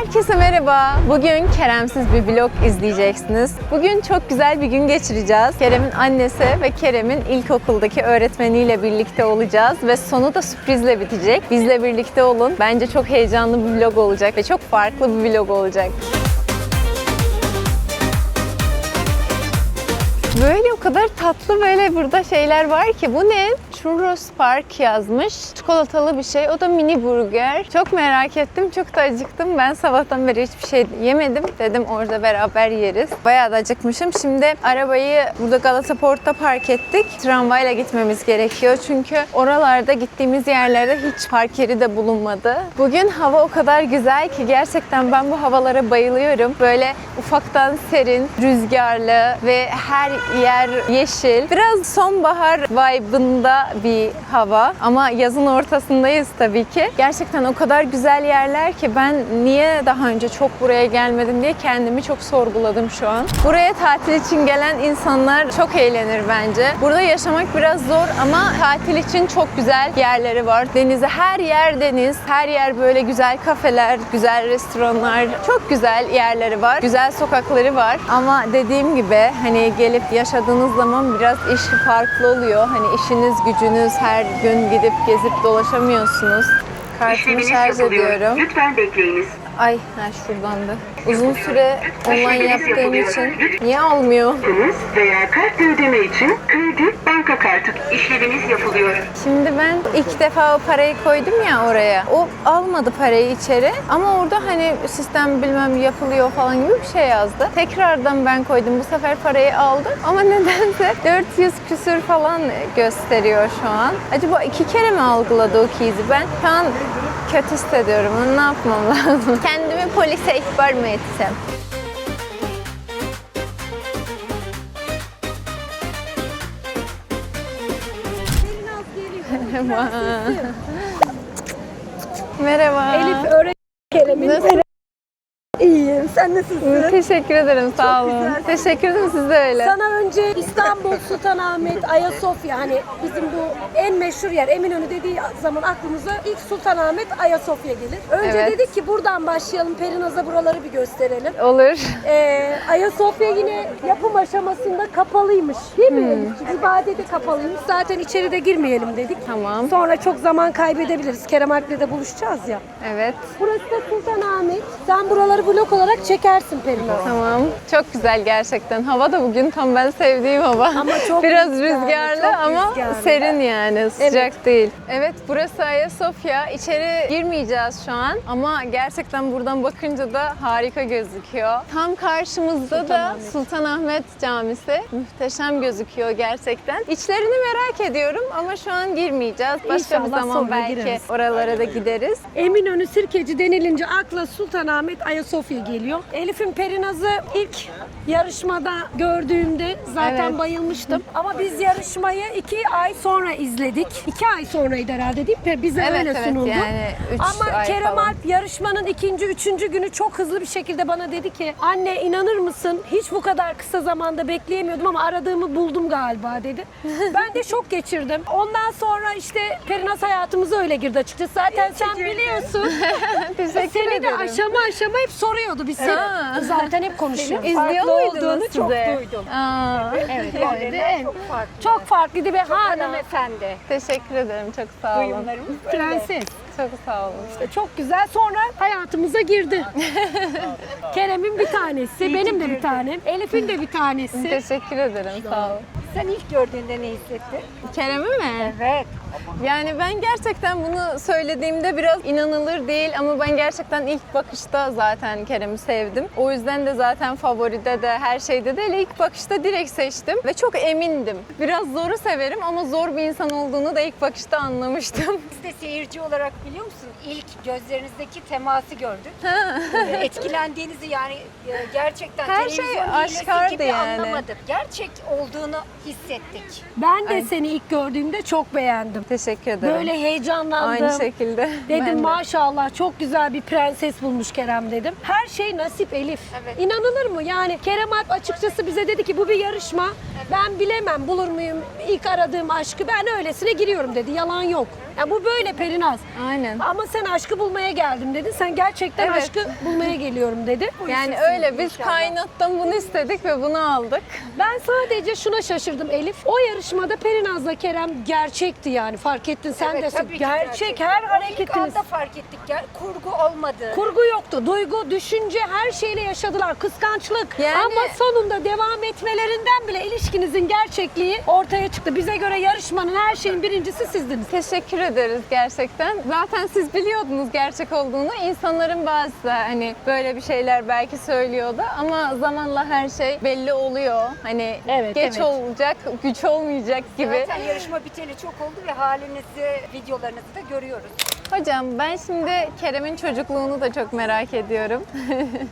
Herkese merhaba. Bugün Kerem'siz bir vlog izleyeceksiniz. Bugün çok güzel bir gün geçireceğiz. Kerem'in annesi ve Kerem'in ilkokuldaki öğretmeniyle birlikte olacağız ve sonu da sürprizle bitecek. Bizle birlikte olun. Bence çok heyecanlı bir vlog olacak ve çok farklı bir vlog olacak. Böyle o kadar tatlı böyle burada şeyler var ki. Bu ne? Churros Park yazmış. Çikolatalı bir şey. O da mini burger. Çok merak ettim. Çok da acıktım. Ben sabahtan beri hiçbir şey yemedim. Dedim orada beraber yeriz. Bayağı da acıkmışım. Şimdi arabayı burada Galata Port'ta park ettik. Tramvayla gitmemiz gerekiyor. Çünkü oralarda gittiğimiz yerlerde hiç park yeri de bulunmadı. Bugün hava o kadar güzel ki gerçekten ben bu havalara bayılıyorum. Böyle ufaktan serin, rüzgarlı ve her yer yeşil. Biraz sonbahar vibe'ında bir hava ama yazın ortasındayız tabii ki. Gerçekten o kadar güzel yerler ki ben niye daha önce çok buraya gelmedim diye kendimi çok sorguladım şu an. Buraya tatil için gelen insanlar çok eğlenir bence. Burada yaşamak biraz zor ama tatil için çok güzel yerleri var. Denize, her yer deniz, her yer böyle güzel kafeler, güzel restoranlar, çok güzel yerleri var. Güzel sokakları var ama dediğim gibi hani gelip yaşadığınız zaman biraz iş farklı oluyor. Hani işiniz, gücünüz, her gün gidip gezip dolaşamıyorsunuz. Kartımı şarj ediyorum. Lütfen bekleyiniz. Ay, şuradandı. Uzun süre online yaptığım için niye almıyor? Veya kart ödeme için kredi, banka kartı işleminiz yapılıyor. Şimdi ben ilk defa o parayı koydum ya oraya. O almadı parayı içeri ama orada hani sistem bilmem yapılıyor falan gibi bir şey yazdı. Tekrardan ben koydum. Bu sefer parayı aldı ama nedense 400 küsür falan gösteriyor şu an. Acaba 2 kere mi algıladı o key'i? Ben şu an kötü hissediyorum. Ne yapmam lazım? Kendimi polise ihbar mı etsem? Merhaba. Merhaba. Elif öğretmen Kerem'in. Nasıl? İyiyim. Sen nasılsın? Teşekkür ederim. Sağ olun. güzel. Teşekkür ederim. Siz de öyle. Sana önce İstanbul, Sultanahmet, Ayasofya, hani bizim bu en meşhur yer Eminönü dediği zaman aklımıza ilk Sultanahmet, Ayasofya gelir. Önce Evet. dedik ki buradan başlayalım, Perinaz'a buraları bir gösterelim. Olur. Ayasofya yine yapım aşamasında kapalıymış değil mi Elifciğim? İbadete kapalıymış. Zaten içeride girmeyelim dedik. Tamam. Sonra çok zaman kaybedebiliriz. Kerem Alp'le de buluşacağız ya. Evet. Burası da Sultanahmet. Sen buraları vlog olarak çekersin Perinaz. Tamam. Çok güzel gerçekten. Hava da bugün tam ben sevdiğim hava. Ama çok biraz rüzgarlı, rüzgarlı çok ama rüzgarlı. serin yani. Sıcak değil. Evet, burası Ayasofya. İçeri girmeyeceğiz şu an ama gerçekten buradan bakınca da harika gözüküyor. Tam karşımızda da Sultanahmet Camisi. Muhteşem gözüküyor gerçekten. İçlerini merak ediyorum ama şu an girmeyeceğiz. Başka bir İnşallah zaman sonra belki gireriz. oralara da gideriz. Eminönü Sirkeci denilince akla Sultanahmet, Ayasofya geliyor. Elif'in Perinaz'ı ilk yarışmada gördüğümde zaten Evet. bayılmıştım. Ama biz yarışmayı 2 ay sonra izledik. 2 ay sonraydı herhalde değil mi? Bize Evet, öyle evet, sunuldu. yani 3 Ama ay Kerem falan. Alp yarışmanın 2. 3. günü çok hızlı bir şekilde bana dedi ki anne inanır mısın? Hiç bu kadar kısa zamanda bekleyemiyordum ama aradığımı buldum galiba dedi. Ben de şok geçirdim. Ondan sonra işte Perinaz hayatımıza öyle girdi açıkçası. Zaten sen biliyorsun. Teşekkür Seni de ederim. aşama hep soruyordu. Biz Ha. zaten hep konuşuyoruz. İzliyor Farklı muydunuz olduğunu size? çok duydum. Aa, Evet, çok farklıydı ve hala Hanımefendi. teşekkür ederim. Çok sağ olun. Duyumlarımız böyle. prenses. Çok sağ olun. Çok güzel. Sonra hayatımıza girdi. Kerem'in bir tanesi, benim de bir tanem, Elif'in de bir tanesi. Teşekkür ederim. Sağ olun. Sen ilk gördüğünde ne hissettin? Kerem'i mi? Evet. Yani ben gerçekten bunu söylediğimde biraz inanılır değil ama ben gerçekten ilk bakışta zaten Kerem'i sevdim. O yüzden de zaten favoride de her şeyde de ilk bakışta direkt seçtim ve çok emindim. Biraz zoru severim ama zor bir insan olduğunu da ilk bakışta anlamıştım. Biz de seyirci olarak biliyor musun? İlk gözlerinizdeki teması gördük. Etkilendiğinizi yani gerçekten Her şey televizyon hilesi aşkardı gibi yani. anlamadık. Gerçek olduğunu hissettik. Ben de Ay. seni ilk gördüğümde çok beğendim. Teşekkür ederim. Böyle heyecanlandım. Aynı şekilde. Ben Dedim de. maşallah çok güzel bir prenses bulmuş Kerem dedim. Her şey nasip Elif. Evet. İnanılır mı? Yani Kerem Alp açıkçası bize dedi ki bu bir yarışma. Ben bilemem bulur muyum ilk aradığım aşkı, ben öylesine giriyorum dedi. Yalan yok. Ya bu böyle Perinaz. Aynen. Ama sen aşkı bulmaya geldim dedin. Sen gerçekten Evet. aşkı bulmaya geliyorum dedi. Yani öyle biz kainattan bunu istedik ve bunu aldık. Ben sadece şuna şaşırdım Elif. O yarışmada Perinaz'la Kerem gerçekti yani. Fark ettin sen de. tabii ki Gerçek her İlk hareketiniz. anda fark ettik. Kurgu olmadı. Kurgu yoktu. Duygu, düşünce her şeyle yaşadılar. Kıskançlık. Yani- Ama sonunda devam etmelerinden bile ilişkinizin gerçekliği ortaya çıktı. Bize göre yarışmanın her şeyin birincisi sizdiniz. Teşekkür ederiz gerçekten. Zaten siz biliyordunuz gerçek olduğunu. İnsanların bazısı hani böyle bir şeyler belki söylüyordu ama zamanla her şey belli oluyor. Hani Evet, geç evet. olacak, güç olmayacak gibi. Zaten yarışma biteli çok oldu ve halinizi, videolarınızı da görüyoruz. Hocam ben şimdi Kerem'in çocukluğunu da çok merak ediyorum.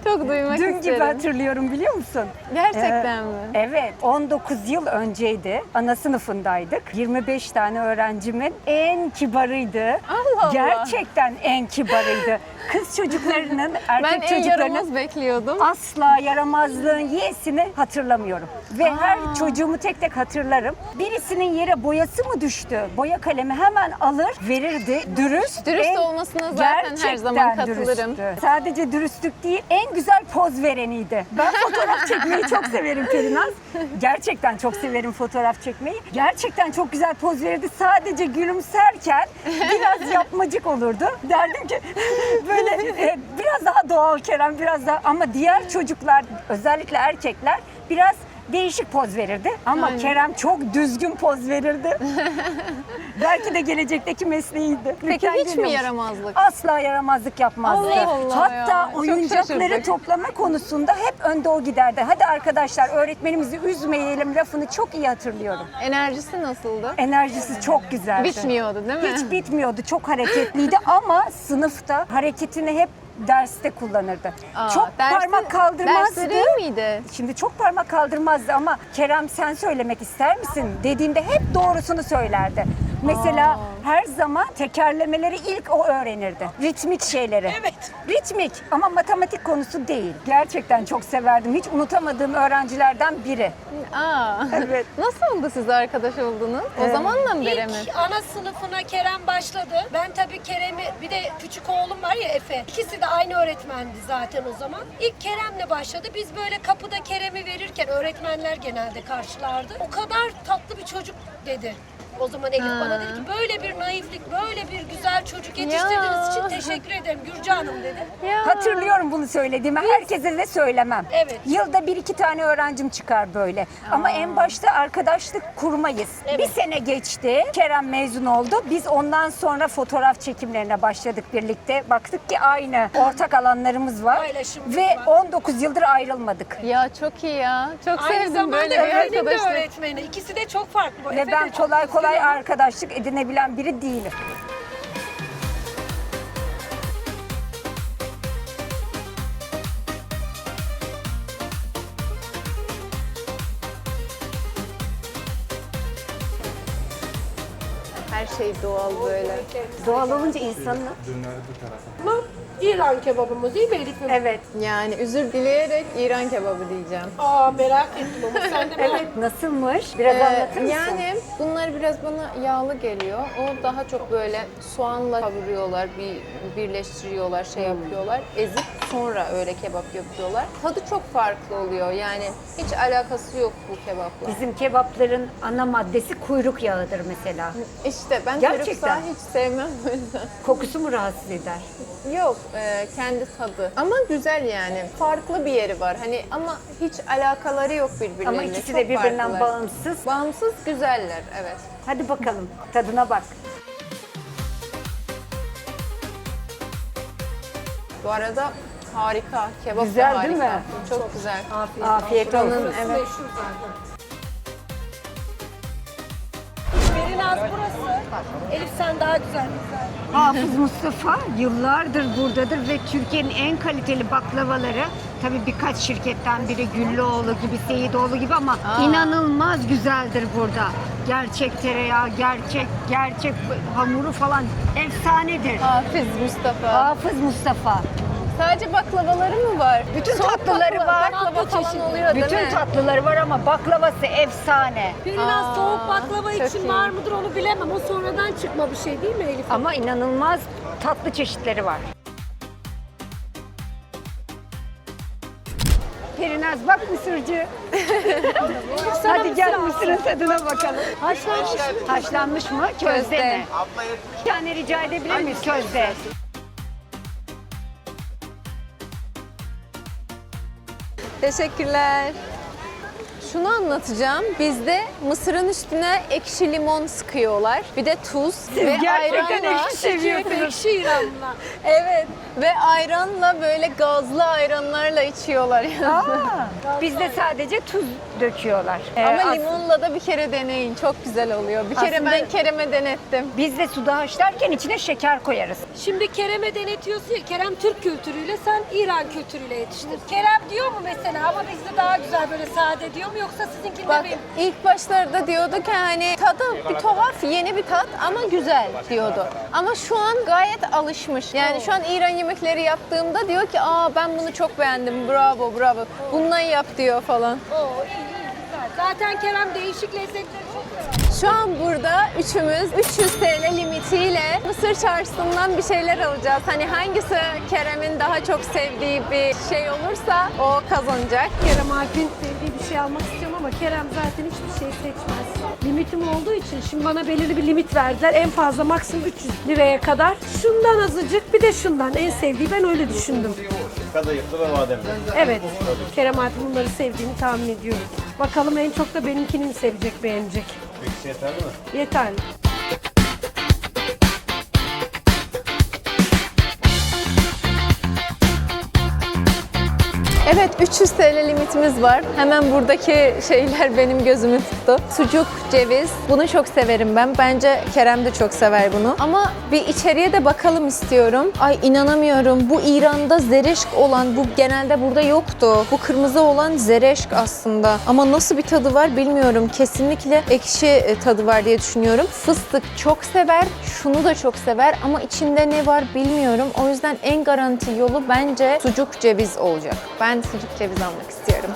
Çok duymak Dün isterim. gibi hatırlıyorum biliyor musun? Gerçekten mi? Evet. 19 yıl önceydi. Ana sınıfındaydık. 25 tane öğrencimin en kibarıydı. Allah Allah. Gerçekten en kibarıydı. Kız çocuklarının, Ben erkek en çocuklarının yaramaz bekliyordum. asla yaramazlığın y'sini hatırlamıyorum. Ve her çocuğumu tek tek hatırlarım. Birisinin yere boyası mı düştü? Boya kalemi hemen alır, verirdi. Dürüst. Dürüst olmasına zaten her zaman gerçekten katılırım. dürüsttü. Sadece dürüstlük değil, en güzel poz vereniydi. Ben fotoğraf çekmeyi çok severim Perinaz. Gerçekten çok severim fotoğraf çekmeyi. Gerçekten çok güzel poz verirdi. Sadece gülümserken biraz yapmacık olurdu. Derdim ki böyle biraz daha doğal Kerem, biraz daha, ama diğer çocuklar, özellikle erkekler biraz değişik poz verirdi. Ama Aynen. Kerem çok düzgün poz verirdi. Belki de gelecekteki mesleğiydi. Peki Lütfen hiç mi geliyor musun? yaramazlık? Asla yaramazlık yapmazdı. Allah Allah Hatta ya, çok oyuncakları şaşırdık. toplama konusunda hep önde o giderdi. Hadi arkadaşlar öğretmenimizi üzmeyelim lafını çok iyi hatırlıyorum. Enerjisi nasıldı? Enerjisi çok güzeldi. Bitmiyordu değil mi? Hiç bitmiyordu. Çok hareketliydi ama sınıfta hareketini hep derste kullanırdı. Aa, çok parmak kaldırmazdı. Dersleri iyi miydi? Şimdi çok parmak kaldırmazdı ama Kerem sen söylemek ister misin dediğimde hep doğrusunu söylerdi. Mesela her zaman tekerlemeleri ilk o öğrenirdi. Ritmik şeyleri. Evet. Ritmik ama matematik konusu değil. Gerçekten çok severdim. Hiç unutamadığım öğrencilerden biri. Aa. Evet. Nasıl oldu siz arkadaş oldunuz? O zamandan beri mi? İlk ana sınıfına Kerem başladı. Ben tabii Kerem'i, bir de küçük oğlum var ya Efe. İkisi de aynı öğretmendi zaten o zaman. İlk Kerem'le başladı. Biz böyle kapıda Kerem'i verirken öğretmenler genelde karşılardı. O kadar tatlı bir çocuk dedi. O zaman Elif bana dedi ki böyle bir naiflik, böyle bir güzel çocuk yetiştirdiğiniz için teşekkür ederim Gürcan Hanım dedi. Ya. Hatırlıyorum bunu söylediğimi. Herkese de söylemem. Evet. Yılda bir iki tane öğrencim çıkar böyle. Ama en başta arkadaşlık kurmayız. Evet. Bir sene geçti. Kerem mezun oldu. Biz ondan sonra fotoğraf çekimlerine başladık birlikte. Baktık ki aynı ortak alanlarımız var. Paylaşımımız Ve var. 19 yıldır ayrılmadık. Ya çok iyi ya. Çok Aynı sevdim zamanda böyle bir Efe'nin de arkadaşlık. öğretmeni. İkisi de çok farklı. Ve ben kolay kolay arkadaşlık edinebilen biri değilim. Her şey doğal böyle. Doğal olunca insanın... Ama İran kebabımız değil mi Elif'im? Evet. Yani özür dileyerek İran kebabı diyeceğim. Aa merak ettim ama sen de merak Evet. Nasılmış? Biraz anlatır mısın? Yani bunlar biraz bana yağlı geliyor. O daha çok böyle soğanla kavuruyorlar, birleştiriyorlar, şey yapıyorlar. Ezip sonra öyle kebap yapıyorlar. Tadı çok farklı oluyor. Yani hiç alakası yok bu kebapla. Bizim kebapların ana maddesi kuyruk yağıdır mesela. İşte ben Gerçekten. kuyruk sağı hiç sevmem o yüzden. Kokusu mu rahatsız eder? Yok, kendi tadı. Ama güzel yani. Farklı bir yeri var. Hani ama hiç alakaları yok birbirleriyle. Ama ikisi Çok de birbirinden farklılar. bağımsız. Bağımsız güzeller, evet. Hadi bakalım tadına bak. Bu arada harika. Kebap Güzel da harika. değil mi? Çok güzel. Afiyet olsun. Buranın, evet. meşhur zaten. Perinaz burası. Elif sen daha güzel. Hafız Mustafa yıllardır buradadır ve Türkiye'nin en kaliteli baklavaları, tabii birkaç şirketten biri Güllüoğlu gibi, Seyidoğlu gibi ama inanılmaz güzeldir burada. Gerçek tereyağı, gerçek hamuru falan efsanedir. Hafız Mustafa. Hafız Mustafa. Sadece baklavaları mı var? Bütün Soğuk tatlıları var. Baklava falan oluyor değil Bütün mi? tatlıları var ama baklavası efsane. Biraz soğuk baklava çok için iyi. var mıdır onu bilemem. O sonradan çıkma bir şey değil mi Elif? Ama inanılmaz tatlı çeşitleri var. Perinaz bak mısırcı. Hadi gel mısırın tadına bakalım. Haşlanmış mı? Haşlanmış mı? Közde, Közde. mi? Bir tane rica edebilir miyiz közde? Teşekkürler. Şunu anlatacağım. Bizde mısırın üstüne ekşi limon sıkıyorlar. Bir de tuz ve gerçekten ayranla. ekşi seviyorsunuz. Ekşi İranlılar. Evet. Ve ayranla böyle gazlı ayranlarla içiyorlar. Bizde sadece tuz döküyorlar. Ama limonla da bir kere deneyin. Çok güzel oluyor. Bir kere Aslında- ben Kerem'e denettim. Biz de suda haşlarken içine şeker koyarız. Şimdi Kerem'e denetiyorsun ya, Kerem Türk kültürüyle, sen İran kültürüyle yetiştin. Kerem diyor mu mesela ama bizde daha güzel böyle sade diyor mu, yoksa sizinkinde Bak benim? ilk başlarda diyordu ki hani tadı bir tuhaf, yeni bir tat ama güzel diyordu. Ama şu an gayet alışmış. Yani şu an İran yemekleri yaptığımda diyor ki ben bunu çok beğendim, bravo bravo. Bundan yap diyor falan. Oo, iyi güzel. Zaten Kerem değişik lezzetleri çok sever. Şu an burada üçümüz 300 TL limitiyle Mısır Çarşısı'ndan bir şeyler alacağız. Hani hangisi Kerem'in daha çok sevdiği bir şey olursa o kazanacak. Kerem Alp'in sevdiği bir şey almak istiyorum ama Kerem zaten hiçbir şey seçmez. Limitim olduğu için şimdi bana belirli bir limit verdiler. En fazla maksimum 300 liraya kadar. Şundan azıcık, bir de şundan. En sevdiği, ben öyle düşündüm. Kadayıflı ve bademli. Evet. Kerem Alp'in bunları sevdiğini tahmin ediyorum. Bakalım en çok da benimkini sevecek, beğenecek. İkisi yeterli mi? Yeterli. Evet 300 TL limitimiz var. Hemen buradaki şeyler benim gözümü tuttu. Sucuk, ceviz. Bunu çok severim ben. Bence Kerem de çok sever bunu. Ama bir içeriye de bakalım istiyorum. Ay inanamıyorum. Bu İran'da zereşk olan, bu genelde burada yoktu. Bu kırmızı olan zereşk aslında. Ama nasıl bir tadı var bilmiyorum. Kesinlikle ekşi tadı var diye düşünüyorum. Fıstık çok sever. Şunu da çok sever ama içinde ne var bilmiyorum. O yüzden en garanti yolu bence sucuk ceviz olacak. Ben sucuk ceviz almak istiyorum.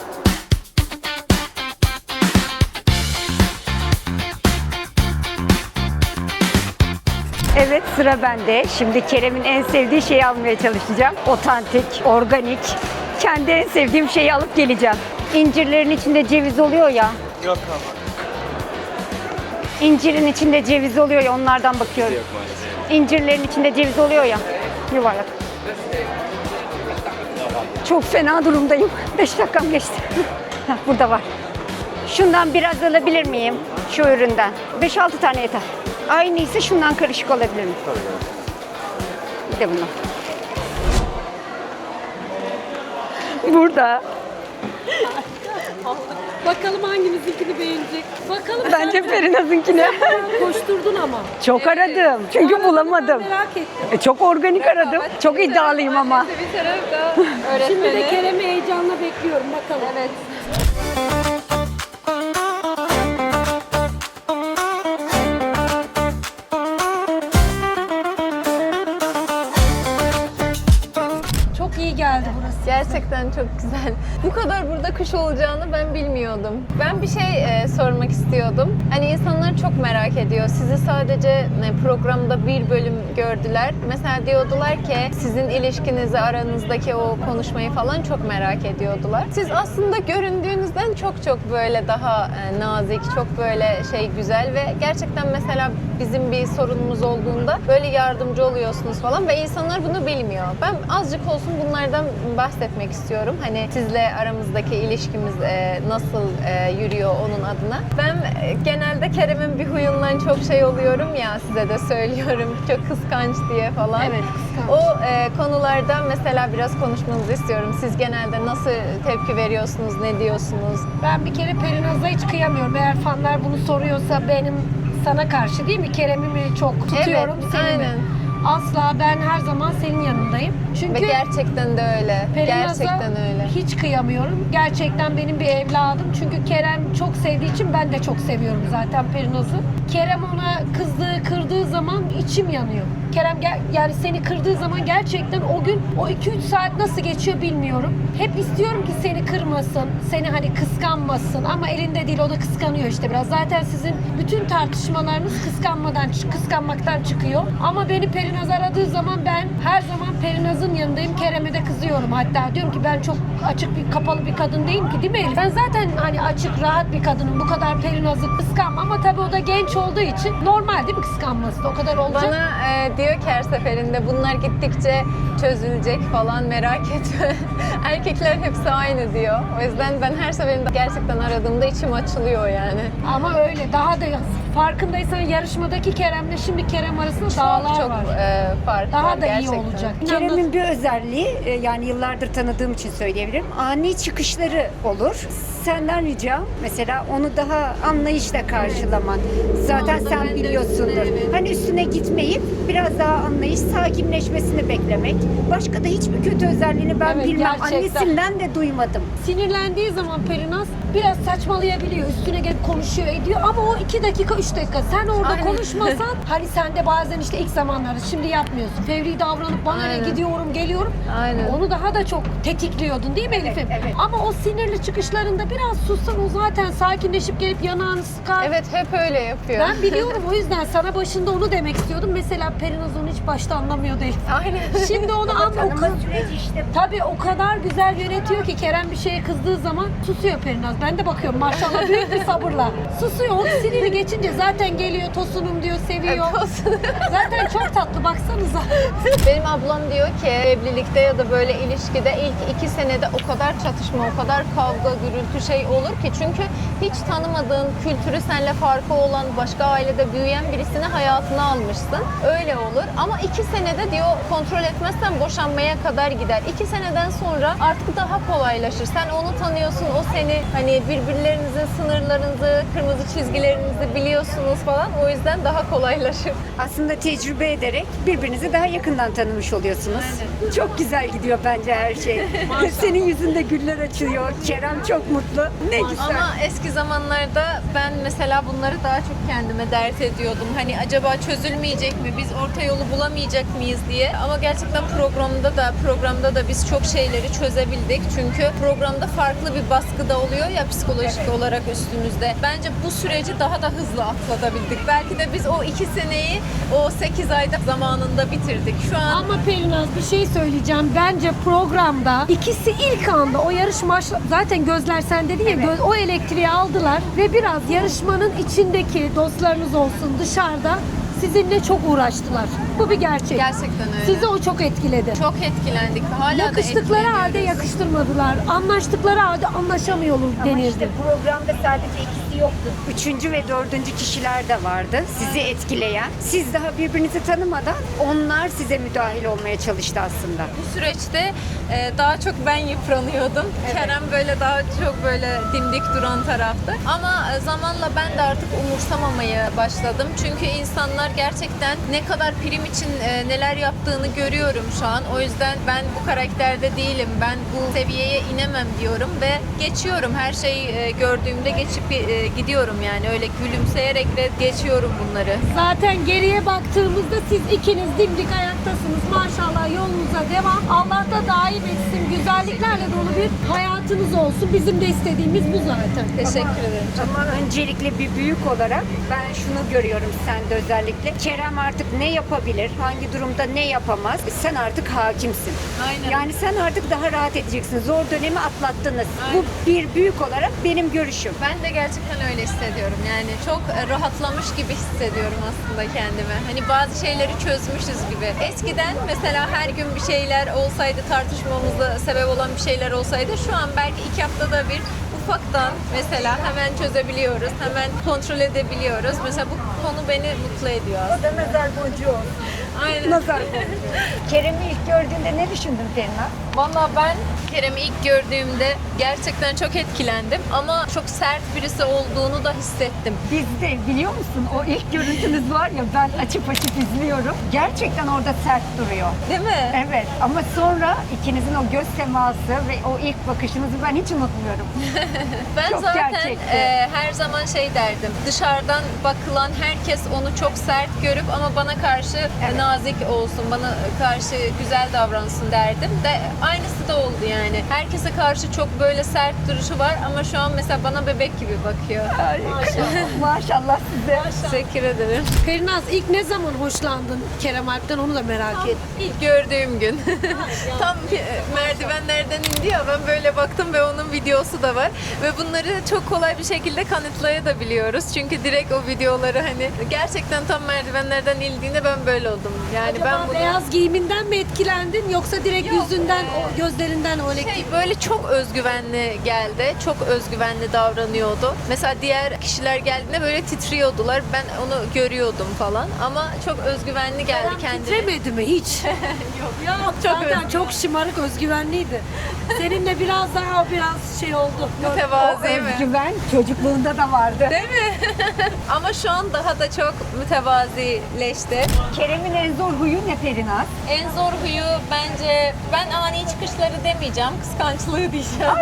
Evet sıra bende. Şimdi Kerem'in en sevdiği şeyi almaya çalışacağım. Otantik, organik. Kendi en sevdiğim şeyi alıp geleceğim. İncirlerin içinde ceviz oluyor ya. Yok ama. İncirin içinde ceviz oluyor ya, onlardan bakıyorum. Yok maalesef. İncirlerin içinde ceviz oluyor ya. Yuvarlak. Çok fena durumdayım. 5 dakikam geçti. Heh, burada var. Şundan biraz alabilir miyim? Şu üründen. 5-6 tane yeter. Aynıysa şundan karışık olabilir mi? Bir de bundan. Burada. Bakalım hangimizinkini beğenecek. Bakalım. Bence Perinaz'ınkine. Koşturdun ama. Çok aradım. Çünkü bulamadım. Merak ettim. Çok organik aradım. Çok iddialıyım ama. Bir tarafta Şimdi de öğretmeni. Kerem'i heyecanla bekliyorum. Bakalım. Evet. Çok iyi geldi burası. Gerçekten çok güzel. Bu kadar burada kış olacağını ben bilmiyordum. Ben bir şey sormak istiyordum. Hani insanlar çok merak ediyor. Sizi sadece programda bir bölüm gördüler. Mesela diyordular ki sizin ilişkinizi, aranızdaki o konuşmayı falan çok merak ediyordular. Siz aslında göründüğünüzden çok böyle daha nazik, çok böyle güzel ve gerçekten mesela bizim bir sorunumuz olduğunda böyle yardımcı oluyorsunuz falan ve insanlar bunu bilmiyor. Ben azıcık olsun bunlardan bahsetmek istiyorum. Hani sizle aramızdaki ilişkimiz nasıl yürüyor onun adına. Ben genelde Kerem'in bir huyundan çok oluyorum ya, size de söylüyorum. Çok kıskanç diye falan. Evet, kıskanç. O konularda mesela biraz konuşmanızı istiyorum. Siz genelde nasıl tepki veriyorsunuz, ne diyorsunuz? Ben bir kere Perinaz'a hiç kıyamıyorum. Eğer fanlar bunu soruyorsa benim sana karşı değil mi? Kerem'i mi çok tutuyorum, Evet, seni mi? aynen. Asla, ben her zaman senin yanındayım. Çünkü Ve gerçekten de öyle. Perinaz'a Gerçekten öyle. hiç kıyamıyorum. Gerçekten benim bir evladım. Çünkü Kerem çok sevdiği için ben de çok seviyorum zaten Perinaz'ı. Kerem ona kızdığı, kırdığı zaman içim yanıyor. Kerem yani seni kırdığı zaman gerçekten o gün o 2-3 saat nasıl geçiyor bilmiyorum. Hep istiyorum ki seni kırmasın, seni hani kıskanmasın ama elinde değil, o da kıskanıyor işte biraz. Zaten sizin bütün tartışmalarınız kıskanmaktan çıkıyor. Ama beni Perinaz aradığı zaman ben her zaman Perinaz'ın yanındayım. Kerem'e de kızıyorum hatta. Diyorum ki ben çok açık bir kapalı bir kadın değilim ki, değil mi Elif? Ben zaten hani açık rahat bir kadınım. Bu kadar Perinaz'ı kıskanma ama tabii o da genç olduğu için normal değil mi kıskanması da? O kadar olacak. Bana diyor ki her seferinde bunlar gittikçe çözülecek falan, merak etme. Erkekler hepsi aynı diyor. O yüzden ben her seferinde gerçekten aradığımda içim açılıyor yani. Ama öyle daha da farkındaysan yarışmadaki Kerem'le şimdi Kerem arasında dağlar Çok var. fark Daha var da iyi gerçekten. olacak. Kerem'in bir özelliği, yani yıllardır tanıdığım için söyleyebilirim. Ani çıkışları olur. Senden ricam mesela onu daha anlayışla karşılaman. Zaten Onda sen ben de biliyorsundur. üstüne, evet. Hani üstüne gitmeyip biraz daha anlayış, sakinleşmesini beklemek. Başka da hiçbir kötü özelliğini ben Evet, bilmem. gerçekten. Annesinden de duymadım. Sinirlendiği zaman Perinaz biraz saçmalayabiliyor. Üstüne gelip konuşuyor ediyor ama o 2 dakika 3 dakika. Sen orada Aynen. konuşmasan hani sen de bazen işte ilk zamanlarda şimdi yapmıyorsun. Fevri davranıp bana ne Aynen. gidiyorum geliyorum. Aynen. Onu daha da çok tetikliyordun değil mi Elif'im? Evet. Ama o sinirli çıkışlarında biraz sussan o zaten sakinleşip gelip yanağını sıkar. Evet, hep öyle yapıyor. Ben biliyorum, o yüzden sana başında onu demek istiyordum. Mesela Perinaz onu hiç başta anlamıyordu Elif. Aynen. Şimdi onu anla. Tanıma süreci işte. Tabii o kadar güzel yönetiyor ki Kerem bir şeye kızdığı zaman susuyor Perinaz. Ben de bakıyorum maşallah büyük bir sabırla. Susuyor. O siniri geçince zaten geliyor, tosunum diyor, seviyor. Zaten çok tatlı, baksanıza. Benim ablam diyor ki evlilikte ya da böyle ilişkide ilk 2 senede o kadar çatışma, o kadar kavga, gürültü şey olur ki. Çünkü hiç tanımadığın, kültürü seninle farkı olan, başka ailede büyüyen birisini hayatına almışsın. Öyle olur. Ama 2 senede diyor kontrol etmezsen boşanmaya kadar gider. 2 seneden sonra artık daha kolaylaşır. Sen onu tanıyorsun, o seni, hani birbirlerinizin sınırlarınızı, kırmızı çizgilerinizi biliyorsunuz falan. O yüzden daha kolaylaşır. Aslında tecrübe ederek birbirinizi daha yakından tanımış oluyorsunuz. Çok güzel gidiyor bence her şey. Senin yüzünde güller açıyor. Kerem çok mutlu. Ne güzel. Ama eski zamanlarda ben mesela bunları daha çok kendime dert ediyordum. Hani acaba çözülmeyecek mi? Biz orta yolu bulamayacak mıyız diye. Ama gerçekten programda da biz çok şeyleri çözebildik. Çünkü programda farklı bir baskı da oluyor ya psikolojik olarak üstünüzde. Bence bu süreci daha da hızlı atlatabildik. Belki de biz o 2 seneyi o 8 ayda zamanında bitirdik. Şu an Ama Perinaz bir şey söyleyeceğim. Bence programda ikisi ilk anda o yarışma zaten gözler sende değil ya, o elektriği aldılar ve biraz yarışmanın içindeki dostlarınız olsun dışarıda sizinle çok uğraştılar. Bu bir gerçek. gerçekten öyle. Sizi o çok etkiledi. çok etkilendik. Hala Yakıştıkları da halde etkileniyoruz. yakıştırmadılar. Anlaştıkları halde anlaşamıyorlar Ama denirdi. işte programda sadece ikisi yoktu. 3. ve 4. kişiler de vardı. Sizi etkileyen. Siz daha birbirinizi tanımadan onlar size müdahil olmaya çalıştı aslında. Bu süreçte daha çok ben yıpranıyordum. Kerem böyle daha çok böyle dimdik duran taraftı. Ama zamanla ben de artık umursamamaya başladım. Çünkü insanlar gerçekten ne kadar prim için neler yaptığını görüyorum şu an. O yüzden ben bu karakterde değilim. Ben bu seviyeye inemem diyorum ve geçiyorum. Her şeyi gördüğümde geçip gidiyorum yani. Öyle gülümseyerek ve geçiyorum bunları. Zaten geriye baktığımızda siz ikiniz dimdik ayaktasınız. Maşallah yolunuza devam. Allah da daim etsin. Güzelliklerle dolu bir hayatınız olsun. Bizim de istediğimiz bu zaten. Teşekkür ederim. Ama öncelikle bir büyük olarak ben şunu görüyorum sende özellikle. Kerem artık ne yapabilir, hangi durumda ne yapamaz. Sen artık hakimsin. Aynen. Yani sen artık daha rahat edeceksin. Zor dönemi atlattınız. Bu bir büyük olarak benim görüşüm. Ben de gerçekten öyle hissediyorum. Yani çok rahatlamış gibi hissediyorum aslında kendimi. Hani bazı şeyleri çözmüşüz gibi. Eskiden mesela her gün bir şeyler olsaydı, tartışmamıza sebep olan bir şeyler olsaydı şu an belki 2 haftada bir ufaktan mesela hemen çözebiliyoruz, hemen kontrol edebiliyoruz. Mesela bu konu beni mutlu ediyor aslında. O da nazar boncuğu olsun. Aynen. Nazar boncuğu. Kerem'i ilk gördüğünde ne düşündün Ferina? Valla ben Kerem'i ilk gördüğümde gerçekten çok etkilendim ama çok sert birisi olduğunu da hissettim. Biz de biliyor musun o ilk görüntünüz var ya, ben açıp izliyorum. Gerçekten orada sert duruyor. Değil mi? Evet, ama sonra ikinizin o göz teması ve o ilk bakışınızı ben hiç unutmuyorum. Ben Çok zaten gerçekti. her zaman şey derdim. Dışarıdan bakılan herkes onu çok sert görüp ama bana karşı nazik olsun, bana karşı güzel davransın derdim de aynısı da oldu yani. Herkese karşı çok böyle sert duruşu var ama şu an mesela bana bebek gibi bakıyor. Maşallah size. Teşekkür ederim. Perinaz ilk ne zaman hoşlandın Kerem Alp'ten, onu da merak ettim. İlk gördüğüm gün. Tam merdivenlerden indi ya, ben böyle baktım ve onun videosu da var. Ve bunları çok kolay bir şekilde kanıtlayabiliyoruz. Çünkü direkt o videoları hani gerçekten tam merdivenlerden indiğinde ben böyle oldum. Yani Acaba ben bunu... beyaz giyiminden mi etkilendin yoksa direkt yüzünden, o gözlerinden öyle Böyle çok özgüvenli geldi. Çok özgüvenli davranıyordu. Mesela diğer kişiler geldiğinde böyle titriyordular. Ben onu görüyordum falan. Ama çok özgüvenli geldi kendine. titremedi mi hiç? Yok. Yok, Çok zaten çok şımarık, özgüvenliydi. Seninle biraz daha biraz şey oldu. Mütevazi mi? Özgüven çocukluğunda da vardı. Değil mi? Ama şu an daha da çok mütevazileşti. Kerem'in en zor huyu ne Perinaz? En zor huyu bence, ben ani çıkışları demeyeceğim, kıskançlığı diyeceğim.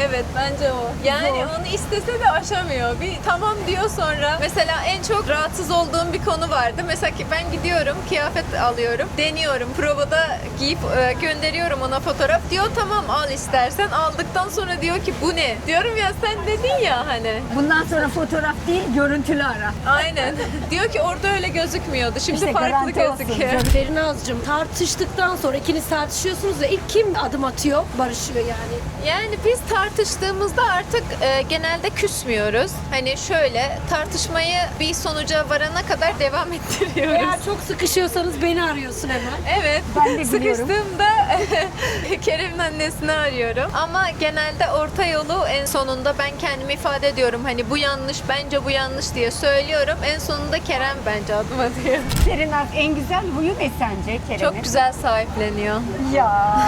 Evet, bence o. Yani onu istese de aşamıyor. Bir tamam diyor sonra. Mesela en çok rahatsız olduğum bir konu vardı. Mesela ki ben gidiyorum, kıyafet alıyorum, deniyorum. Provada giyip gönderiyorum ona fotoğraf. Diyor tamam al istersen. Aldıktan sonra diyor ki bu ne? Diyorum ya sen dedin ya hani. Bundan sonra fotoğraf değil, görüntülü ara. Aynen. Diyor ki orada öyle gözükmüyordu. Şimdi İşte farklı garanti olsun gözüküyor. canım. Perinaz'cığım, tartıştıktan sonra ikiniz tartışıyorsunuz ve ilk kim adım atıyor, barışıyor yani? Yani biz tartıştığımızda artık genelde küsmüyoruz. Hani şöyle tartışmayı bir sonuca varana kadar devam ettiriyoruz. Eğer çok sıkışıyorsanız beni arıyorsun hemen. Evet. Ben de biliyorum. Sıkıştığımda Kerem'in annesini arıyorum. Ama genelde orta yolu en sonunda ben kendimi ifade ediyorum. Hani bu yanlış, bence bu yanlış diye söylüyorum. En sonunda Kerem bence adım atıyor. Perinaz en güzel huyu ne sence Kerem'in? Çok güzel sahipleniyor. Ya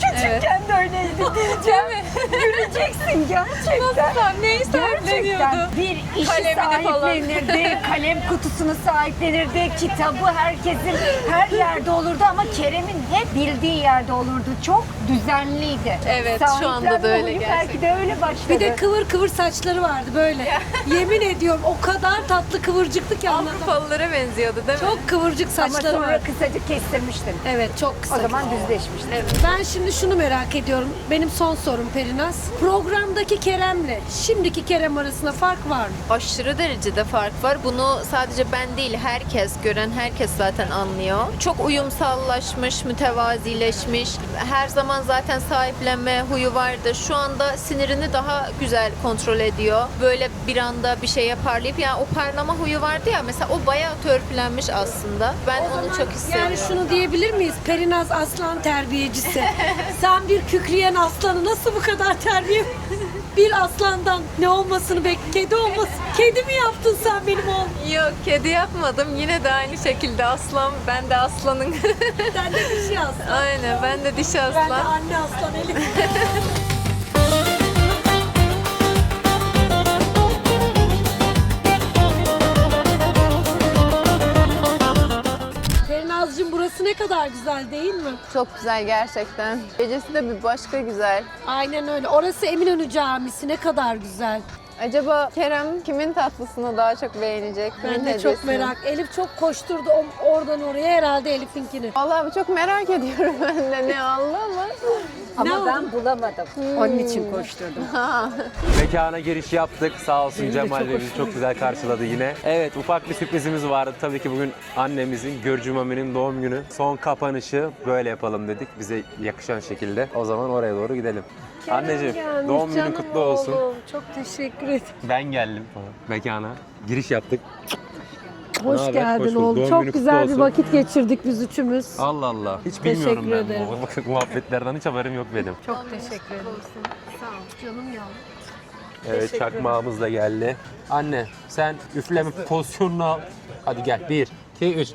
küçükken de öyleydi diyeceğim. Güleceksin gerçekten. Nasıl? Neyi sahipleniyordu? Gerçekten bir işi Kalemini falan. sahiplenirdi, kalem kutusunu sahiplenirdi, kitabı herkesin her yerde olurdu ama Kerem'in hep bildiği yerde olurdu. Çok düzenliydi. Evet, şu anda da Sahiplenme öyle huyu gerçekten. belki de öyle başladı. Bir de kıvır kıvır saçları vardı böyle. Yemin ediyorum o kadar tatlı kıvırcıktı ki anlatamam. Avrupalılara benziyordu değil mi? Çok kıvırcık ama saçları sonra vardı. kısacık kestirmiştin. Evet, çok kısa. O zaman düzleşmiştin. Ben şimdi şunu merak ediyorum. Benim son sorum Perinaz. Programdaki Kerem'le şimdiki Kerem arasında fark var mı? Aşırı derecede fark var. Bunu sadece ben değil, herkes, gören herkes zaten anlıyor. Çok uyumsallaşmış, mütevazileşmiş. Her zaman zaten sahiplenme huyu vardı. Şu anda sinirini daha güzel kontrol ediyor. Böyle bir anda bir şeye parlayıp, yani o parlama huyu vardı ya, mesela o bayağı törpülenmiş aslında. Ben onu çok hissediyorum. Yani şunu diyebilir miyiz? Perinaz aslan terbiyecisi. Sen bir kükreyen aslanı nasıl bu kadar terbiye... Bir aslandan ne olmasını kedi olmasın. Kedi mi yaptın sen benim oğlum? Yok, kedi yapmadım. Yine de aynı şekilde aslan. Ben de aslanın. Sen de dişi aslan. Aynen, ben de dişi Ben de aslan. anne aslan Elif. Perinaz'cığım, burası ne kadar güzel değil mi? Çok güzel gerçekten. Gecesi de bir başka güzel. Aynen öyle. Orası Eminönü Camisi, ne kadar güzel. Acaba Kerem kimin tatlısını daha çok beğenecek? Ben Kimin de çok hediyesini? merak. Elif çok koşturdu oradan oraya, herhalde Elif'inkini. Vallahi çok merak ediyorum ben de ne aldı ama. Ama ben bulamadım. Onun için koşturdum. Mekana giriş yaptık. Sağ olsun Cemal Bey bizi çok güzel karşıladı yine. Evet, ufak bir sürprizimiz vardı. Tabii ki bugün annemizin, Görcü Mami'nin doğum günü. Son kapanışı böyle yapalım dedik. Bize yakışan şekilde. O zaman oraya doğru gidelim. Anneciğim, Gelmiş, doğum günün canım kutlu olsun. oğlum. Çok teşekkür ederim. Ben geldim mekana. Giriş yaptık. Hoş haber? geldin Hoş bulduk. oğlum. Doğum Çok günü kutlu güzel bir olsun. vakit geçirdik biz üçümüz. Allah Allah. Hiç Teşekkür bilmiyorum ben ederim. bu muhabbetlerden, hiç haberim yok benim. Çok teşekkür ederim. Sağ ol canım ya. Evet, çakmağımız da geldi. Anne, sen üfleme pozisyonunu al. Hadi gel. 1, 2, 3.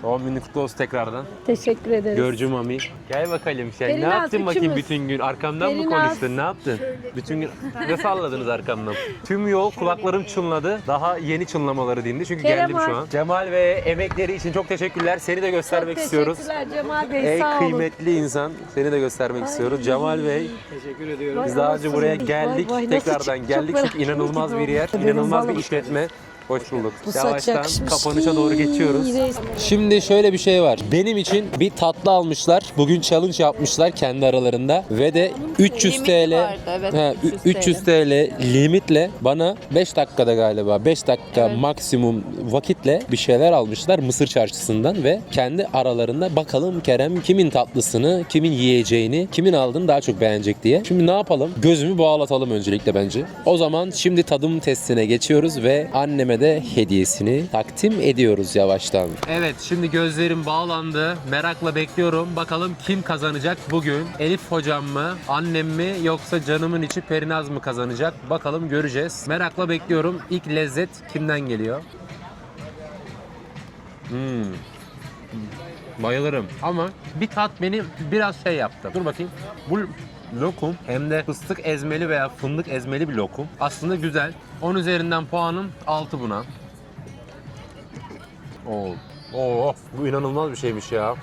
Doğum günün kutlu olsun tekrardan. Teşekkür ederiz. Görcü Mami. Gel bakalım sen. Ne Perinaz, yaptın bakayım üçümüz. bütün gün? Arkamdan mı Perinaz. konuştun? Ne yaptın? Bütün gün ne salladınız arkamdan? Tüm yol kulaklarım çınladı. Daha yeni çınlamaları dindi çünkü Kerem geldim şu an. Cemal ve emekleri için çok teşekkürler. Seni de göstermek Çok istiyoruz. teşekkürler Cemal Bey, Ey sağ olun. kıymetli insan, seni de göstermek istiyoruz. Cemal Bey, Teşekkür ediyorum. biz daha önce buraya geldik. Vay, nasıl Tekrardan çıktı? Çok geldik merak çünkü inanılmaz ettim. bir yer, Hadi inanılmaz bir bakalım. işletme. Hoş bulduk. Bu saç Yavaştan yakışmış. kapanışa doğru geçiyoruz. İyi. Şimdi şöyle bir şey var. Benim için bir tatlı almışlar. Bugün challenge yapmışlar kendi aralarında. Ve de 300 Limiti TL. vardı, evet, He, 300 TL limitle bana 5 dakikada galiba 5 dakika maksimum vakitle bir şeyler almışlar Mısır Çarşısı'ndan ve kendi aralarında bakalım Kerem kimin tatlısını, kimin yiyeceğini, kimin aldığını daha çok beğenecek diye. Şimdi ne yapalım? Gözümü bağlatalım öncelikle bence. O zaman şimdi tadım testine geçiyoruz ve anneme de hediyesini takdim ediyoruz yavaştan. Evet, şimdi gözlerim bağlandı. Merakla bekliyorum. Bakalım kim kazanacak bugün? Elif hocam mı, annem mi yoksa canımın içi Perinaz mı kazanacak? Bakalım göreceğiz. Merakla bekliyorum. İlk lezzet kimden geliyor? Bayılırım. Ama bir tat beni biraz şey yaptı. Dur bakayım. Bu lokum hem de fıstık ezmeli veya fındık ezmeli bir lokum. Aslında güzel. 10 üzerinden puanım 6 buna. Oo, bu inanılmaz bir şeymiş ya.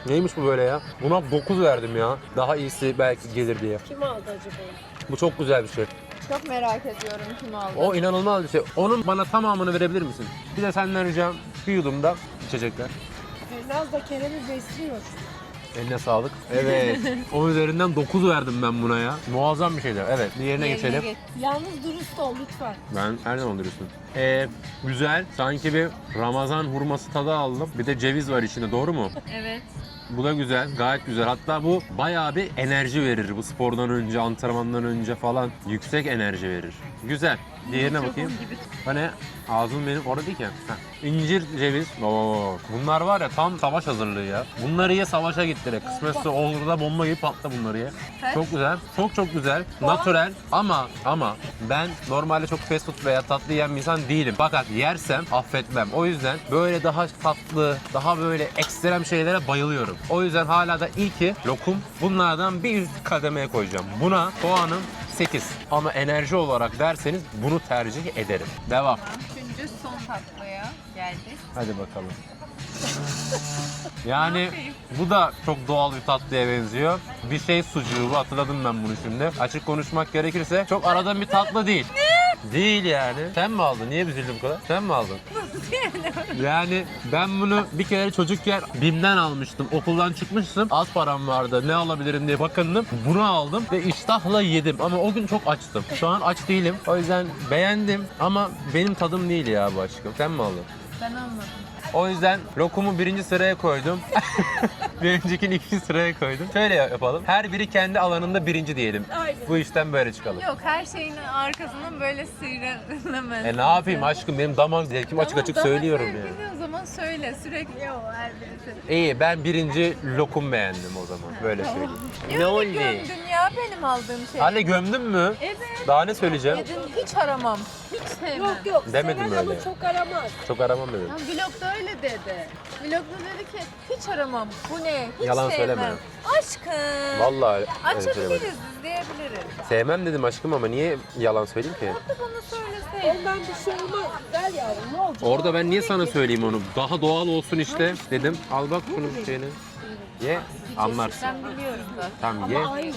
Neymiş bu böyle ya? Buna 9 verdim ya. Daha iyisi belki gelir diye. Kim aldı acaba? Bu çok güzel bir şey. Çok merak ediyorum kim aldı. O inanılmaz bir şey. Onun bana tamamını verebilir misin? Bir de senden ricam bir yudum da içecekler. Biraz da Kerem'i besliyor. Eline sağlık. Evet. 10 üzerinden 9 verdim ben buna ya. Muazzam bir şeyler. Evet. Diğerine geçelim. Yalnız dürüst ol lütfen. Ben her zaman dürüstüm. Güzel. Sanki bir Ramazan hurması tadı aldım. Bir de ceviz var içinde. Doğru mu? Evet. Bu da güzel. Gayet güzel. Hatta bu bayağı bir enerji verir. Bu spordan önce, antrenmandan önce falan yüksek enerji verir. Güzel. Diğerine bakayım. Hani ağzım benim orada değil ki. Heh. İncir, ceviz. Oo. Bunlar var ya tam savaş hazırlığı ya. Bunları ye savaşa git direkt. Kısmetse olur da bomba gibi patla bunları ye. Çok güzel. Çok güzel. Natürel ama ben normalde çok fast food veya tatlı yiyen bir insan değilim. Fakat yersem affetmem. O yüzden böyle daha tatlı, daha böyle ekstrem şeylere bayılıyorum. O yüzden hala da ilki lokum. Bunlardan bir üst kademeye koyacağım. Buna puanım 8. Ama enerji olarak derseniz bunu tercih ederim. Devam. Üçüncü son tatlıya geldik. Hadi bakalım. Yani bu da çok doğal bir tatlıya benziyor. Bir şey sucuğu bu, hatırladım ben bunu şimdi. Açık konuşmak gerekirse çok aradığım bir tatlı değil. Değil yani. Sen mi aldın? Niye üzüldün bu kadar? Sen mi aldın? Yani ben bunu bir kere çocukken BİM'den almıştım. Okuldan çıkmıştım. Az param vardı. Ne alabilirim diye bakındım. Bunu aldım ve iştahla yedim. Ama o gün çok açtım. Şu an aç değilim. O yüzden beğendim ama benim tadım değil ya bu aşkım. Sen mi aldın? Ben almadım. O yüzden lokumu 1. sıraya koydum. Bir öncekini 2. sıraya koydum. Şöyle yapalım. Her biri kendi alanında 1. diyelim. Aynen. Bu işten böyle çıkalım. Yok, her şeyin arkasından böyle sıyrılamaz. Ne yapayım aşkım, benim damak zevkim açık açık söylüyorum yani. O zaman söyle sürekli o her birisi. İyi, ben 1. lokum beğendim o zaman. Böyle söyleyeyim. Ne oldu? Gömdün ya benim aldığım şeyi. Anne gömdün mü? Evet. Daha ne söyleyeceğim? Yedin, hiç aramam. Hiç sevmem. Yok. Demedim seven ama öyle. çok aramaz. Çok aramam dedim. Ya vlogda öyle dedi. Vlogda dedi ki hiç aramam. Bu ne? Hiç Yalan sevmem. söyleme. Aşkım. Vallahi öyle Açabiliriz, söylemedim. izleyebiliriz. Sevmem dedim aşkım ama niye yalan söyleyeyim ki? Bana söyleseydin. Ondan bir şey olmaz. Güzel yavrum ne olacak? Orada ben niye sana söyleyeyim onu? Daha doğal olsun işte dedim. Al bak şunun şeyini. Ye, anlarsın. Ben biliyorum zaten. Tamam ye. Aynı.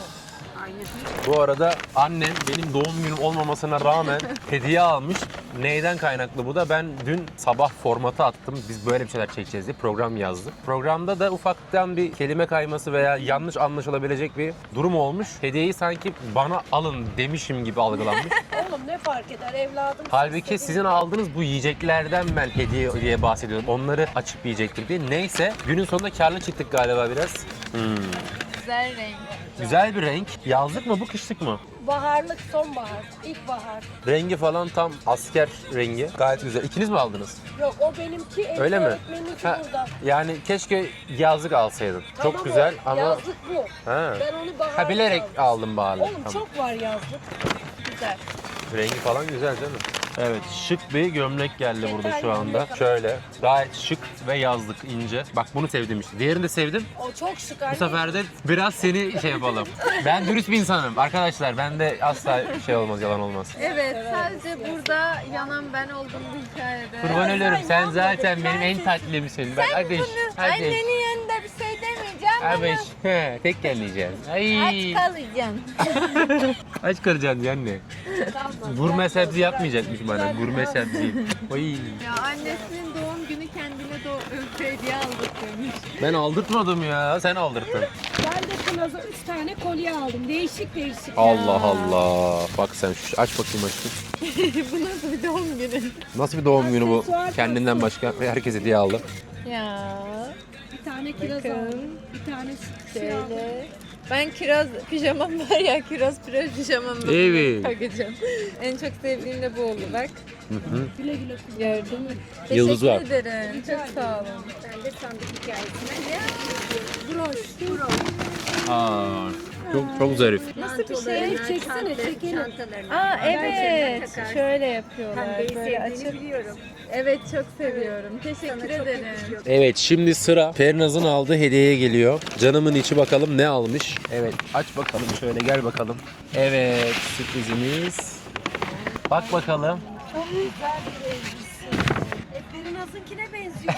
Bu arada annem benim doğum günüm olmamasına rağmen hediye almış. Neyden kaynaklı bu da? Ben dün sabah formatı attım. Biz böyle bir şeyler çekeceğiz diye program yazdım. Programda da ufaktan bir kelime kayması veya yanlış anlaşılabilecek bir durum olmuş. Hediyeyi sanki bana alın demişim gibi algılanmış. Oğlum ne fark eder evladım? Halbuki sizin aldığınız bu yiyeceklerden ben hediye diye bahsediyorum. Onları açıp yiyecektim diye. Neyse günün sonunda karlı çıktık galiba biraz. Güzel renk. Güzel bir renk. Yazlık mı bu, kışlık mı? Baharlık, sonbahar, ilkbahar. Rengi falan tam asker rengi. Gayet güzel. İkiniz mi aldınız? Yok o benimki, Öyle mi? öğretmeninki Ha, burada. yani keşke yazlık alsaydın. Tamam, Çok güzel o ama... yazlık bu. Ha. Ben onu baharlık Ha, bilerek aldım bari. Oğlum Tamam. çok var yazlık. Güzel. Rengi falan güzel canım. Evet, şık bir gömlek geldi burada şu Detaylı anda. gömlek. Şöyle, gayet şık ve yazlık, ince. Bak bunu sevdim işte. Diğerini de sevdim. O çok şık Bu anne. sefer de biraz seni şey yapalım. Ben dürüst bir insanım. Arkadaşlar bende asla şey olmaz, yalan olmaz. Evet, sadece burada yanan ben oldum bu hikayede. Kurban ölüyorum. Sen zaten benim en tatlımsın. Bak hadi. Hadi. Annenin yanında bir şey demeyeceğim. Hadi. He, tek geleceğim. Ay. Aç kalacaksın. Aç kalacaksın anne. Gurme sebze yapmayacakmış bana. Gurme sebze. Oy. Ya annesinin doğum günü kendine hediye aldırtmış. Ben aldırtmadım ya. Sen aldırttın. Ben de Kınaz'a 3 tane kolye aldım. Değişik değişik. Allah Allah. Bak sen şu aç bakayım aşkım. Bu nasıl bir doğum günü? Nasıl bir doğum günü bu? Aksesuar Kendinden başka herkes hediye aldı. Ya Bir tane kiraz Bakın. aldım. Bir tane şey aldım. şöyle. Ben kiraz pijamam var ya, kiraz pijamamı Evet. takacağım. En çok sevdiğim de bu oldu bak. Güle güle kullan. Gördün mü? Yıldız var. Teşekkür ederim. Çok sağ olun. Ben de sandık hikayesine Aa, çok zarif. Nasıl bir şey? Çeksene, çekelim. çantalarını. Aa evet. takarsın. Şöyle yapıyorlar. Pembeyi Böyle sevdiğini açıp. biliyorum. Evet çok seviyorum. Teşekkür Sana çok ederim. yakışıyor. Evet şimdi sıra Pernaz'ın aldığı hediyeye geliyor. Canımın içi bakalım ne almış. Evet aç bakalım şöyle gel bakalım. Evet sürprizimiz. Bak bakalım. Perinaz'ınkine benziyor.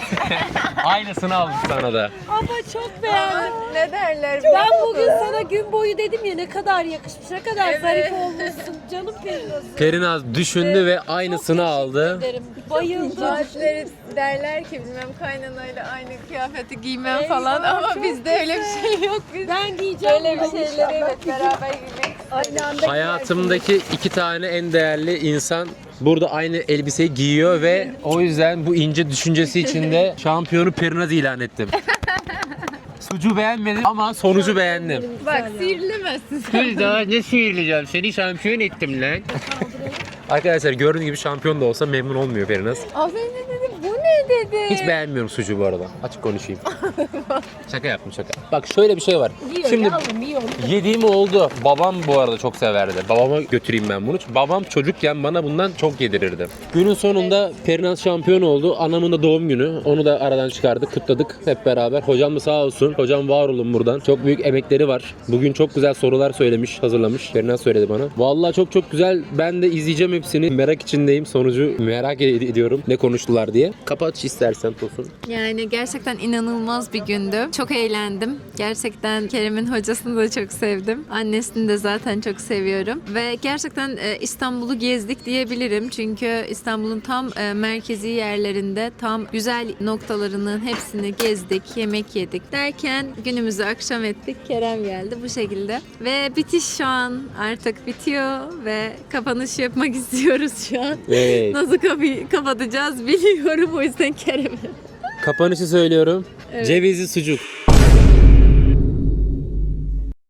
Aynısını almış sana da. Ama çok beğendim. Ne derler? Ben bugün sana gün boyu dedim ya ne kadar yakışmış, ne kadar zarif olmuşsun. Canım Perinaz'ım. Perinaz düşündü ve aynısını aldı. Derim. Bayıldım. Bazıları derler ki bilmem kaynanayla aynı kıyafeti giymem falan ama bizde öyle bir şey yok. Biz Ben giyeceğim. böyle bir bunu şeyleri inşallah. evet beraber giymek. Aynı anda Hayatımdaki iki tane en değerli insan burada aynı elbiseyi giyiyor ve o yüzden bu ince düşüncesi içinde şampiyonu Perinaz ilan ettim. Sucuğu beğenmedim ama sonucu beğendim. Bak sihirlemezsin. Kız daha ne sihirleyeceğim seni şampiyon ettim lan. Arkadaşlar gördüğünüz gibi şampiyon da olsa memnun olmuyor Perinaz. Az önce dedim bu ne dedi? Hiç beğenmiyorum sucuğu bu arada. Açık konuşayım. Şaka yaptım şaka. Bak şöyle bir şey var. yiyor Şimdi yavrum yiyor. yediğim oldu. Babam bu arada çok severdi. Babama götüreyim ben bunu. Çünkü babam çocukken bana bundan çok yedirirdi. Günün sonunda Perinaz şampiyon oldu. Anamın da doğum günü. Onu da aradan çıkardık, kutladık hep beraber. Hocam da sağ olsun. Hocam var olun buradan. Çok büyük emekleri var. Bugün çok güzel sorular söylemiş, hazırlamış. Perinaz söyledi bana. Vallahi çok güzel. Ben de izleyeceğim hepsini. Merak içindeyim. Sonucu merak ediyorum. Ne konuştular diye. Kapat istersen Tosun. Yani gerçekten inanılmaz bir gündü. Çok eğlendim. Gerçekten Kerem'in hocasını da çok sevdim. Annesini de zaten çok seviyorum. Ve gerçekten İstanbul'u gezdik diyebilirim. Çünkü İstanbul'un tam merkezi yerlerinde tam güzel noktalarının hepsini gezdik, yemek yedik derken günümüzü akşam ettik. Kerem geldi bu şekilde. Ve bitiş şu an artık bitiyor ve kapanış yapmak istiyoruz şu an. Evet. Nasıl kapatacağız biliyorum o yüzden Kerem'e. Kapanışı söylüyorum. Cevizli sucuk.